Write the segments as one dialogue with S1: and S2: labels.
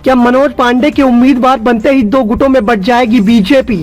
S1: क्या मनोज पांडे के उम्मीदवार बनते ही दो गुटों में बंट जाएगी बीजेपी?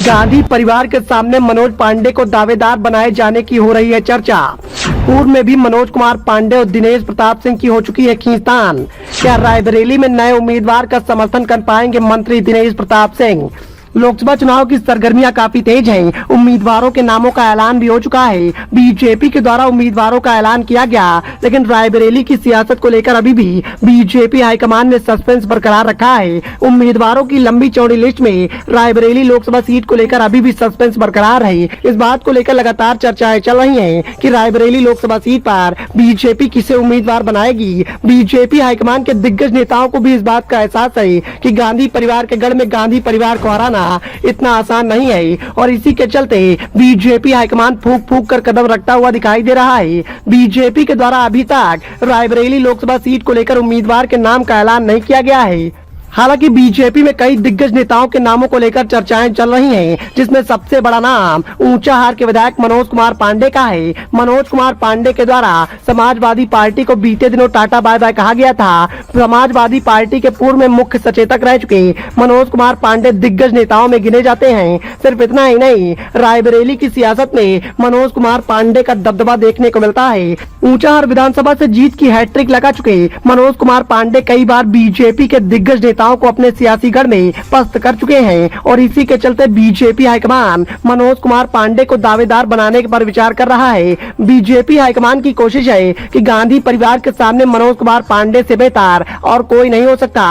S1: गांधी परिवार के सामने मनोज पांडे को दावेदार बनाए जाने की हो रही है चर्चा। पूर्व में भी मनोज कुमार पांडे और दिनेश प्रताप सिंह की हो चुकी है खींचतान। क्या रायबरेली में नए उम्मीदवार का समर्थन कर पाएंगे मंत्री दिनेश प्रताप सिंह? लोकसभा चुनाव की सरगर्मियां काफी तेज हैं। उम्मीदवारों के नामों का ऐलान भी हो चुका है। बीजेपी के द्वारा उम्मीदवारों का ऐलान किया गया, लेकिन रायबरेली की सियासत को लेकर अभी भी बीजेपी हाईकमान ने सस्पेंस बरकरार रखा है। उम्मीदवारों की लंबी चौड़ी लिस्ट में रायबरेली लोकसभा सीट को लेकर अभी भी सस्पेंस बरकरार है। इस बात को लेकर लगातार चर्चाएं चल रही हैं कि रायबरेली लोकसभा सीट पर बीजेपी किसे उम्मीदवार बनाएगी। बीजेपी हाईकमान के दिग्गज नेताओं को भी इस बात का एहसास है कि गांधी परिवार के गढ़ में गांधी परिवार को हराना इतना आसान नहीं है, और इसी के चलते बीजेपी हाईकमान फूंक फूंक कर कदम रखता हुआ दिखाई दे रहा है। बीजेपी के द्वारा अभी तक रायबरेली लोकसभा सीट को लेकर उम्मीदवार के नाम का ऐलान नहीं किया गया है। हालांकि बीजेपी में कई दिग्गज नेताओं के नामों को लेकर चर्चाएं चल रही हैं, जिसमें सबसे बड़ा नाम ऊंचाहार के विधायक मनोज कुमार पांडे का है। मनोज कुमार पांडे के द्वारा समाजवादी पार्टी को बीते दिनों टाटा बाय बाय कहा गया था। समाजवादी पार्टी के पूर्व में मुख्य सचेतक रह चुके मनोज कुमार पांडे दिग्गज नेताओं में गिने जाते हैं। सिर्फ इतना ही नहीं, रायबरेली की सियासत में मनोज कुमार पांडे का दबदबा देखने को मिलता है। ऊंचाहार विधानसभा से जीत की हैट्रिक लगा चुके मनोज कुमार पांडे कई बार बीजेपी के दिग्गज नेताओं को अपने सियासी गढ़ में पस्त कर चुके हैं, और इसी के चलते बीजेपी हाईकमान मनोज कुमार पांडे को दावेदार बनाने पर विचार कर रहा है। बीजेपी हाईकमान की कोशिश है कि गांधी परिवार के सामने मनोज कुमार पांडे से बेहतर और कोई नहीं हो सकता,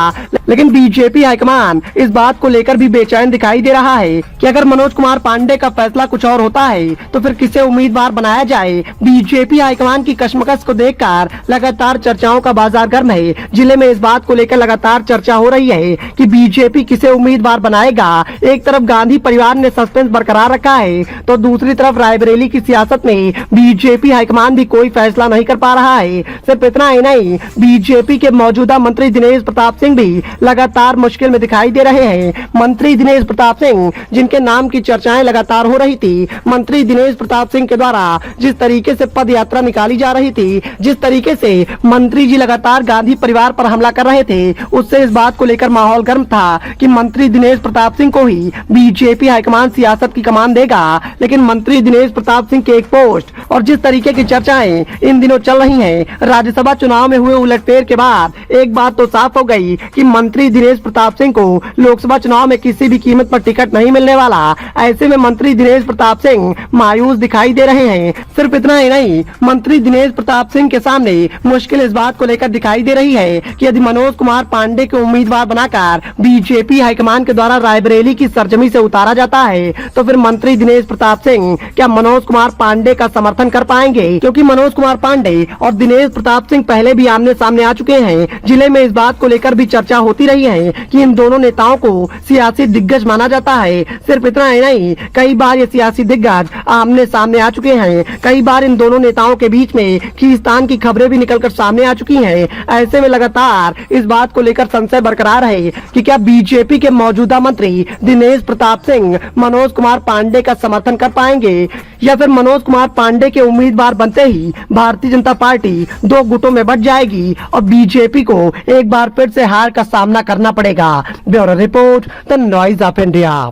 S1: लेकिन बीजेपी हाईकमान इस बात को लेकर भी बेचैन दिखाई दे रहा है कि अगर मनोज कुमार पांडे का फैसला कुछ और होता है तो फिर किसे उम्मीदवार बनाया जाए। बीजेपी हाईकमान की कशमकश को देखकर लगातार चर्चाओं का बाजार गर्म है। जिले में इस बात को लेकर लगातार चर्चा हो रही है कि बीजेपी किसे उम्मीदवार बनाएगा। एक तरफ गांधी परिवार ने सस्पेंस बरकरार रखा है, तो दूसरी तरफ रायबरेली की सियासत में बीजेपी हाईकमान भी कोई फैसला नहीं कर पा रहा है। सिर्फ इतना ही नहीं, बीजेपी के मौजूदा मंत्री दिनेश प्रताप सिंह भी लगातार मुश्किल में दिखाई दे रहे हैं। मंत्री दिनेश प्रताप सिंह, जिनके नाम की चर्चाएं लगातार हो रही थी, मंत्री दिनेश प्रताप सिंह के द्वारा जिस तरीके से पद यात्रा निकाली जा रही थी, जिस तरीके से मंत्री जी लगातार गांधी परिवार पर हमला कर रहे थे, उससे इस बात को लेकर माहौल गर्म था कि मंत्री दिनेश प्रताप सिंह को ही बीजेपी हाईकमान सियासत की कमान देगा। लेकिन मंत्री दिनेश प्रताप सिंह के एक पोस्ट और जिस तरीके की चर्चाएं इन दिनों चल रही हैं, राज्यसभा चुनाव में हुए उलटफेर के बाद एक बात तो साफ हो गई कि मंत्री दिनेश प्रताप सिंह को लोकसभा चुनाव में किसी भी कीमत पर टिकट नहीं मिलने वाला। ऐसे में मंत्री दिनेश प्रताप सिंह मायूस दिखाई दे रहे हैं। सिर्फ इतना ही नहीं, मंत्री दिनेश प्रताप सिंह के सामने मुश्किल इस बात को लेकर दिखाई दे रही है कि यदि मनोज कुमार पांडे को उम्मीदवार बनाकर बीजेपी हाईकमान के द्वारा रायबरेली की सरजमी से उतारा जाता है, तो फिर मंत्री दिनेश प्रताप सिंह क्या मनोज कुमार पांडे का समर्थन कर पाएंगे? क्योंकि मनोज कुमार पांडे और दिनेश प्रताप सिंह पहले भी आमने सामने आ चुके हैं। जिले में इस बात को लेकर भी चर्चा होती रही है कि इन दोनों नेताओं को सियासी दिग्गज माना जाता है। सिर्फ इतना ही नहीं, कई बार ये सियासी दिग्गज आमने सामने आ चुके हैं। कई बार इन दोनों नेताओं के बीच में खींचतान की खबरें भी निकलकर सामने आ चुकी हैं। ऐसे में लगातार इस बात को लेकर संशय बरकरार है कि क्या बीजेपी के मौजूदा मंत्री दिनेश प्रताप सिंह मनोज कुमार पांडे का समर्थन कर पाएंगे, या फिर मनोज कुमार पांडे के उम्मीदवार बनते ही भारतीय जनता पार्टी दो गुटों में बंट जाएगी और बीजेपी को एक बार फिर से हार का सामना करना पड़ेगा। Bureau report, the noise of India.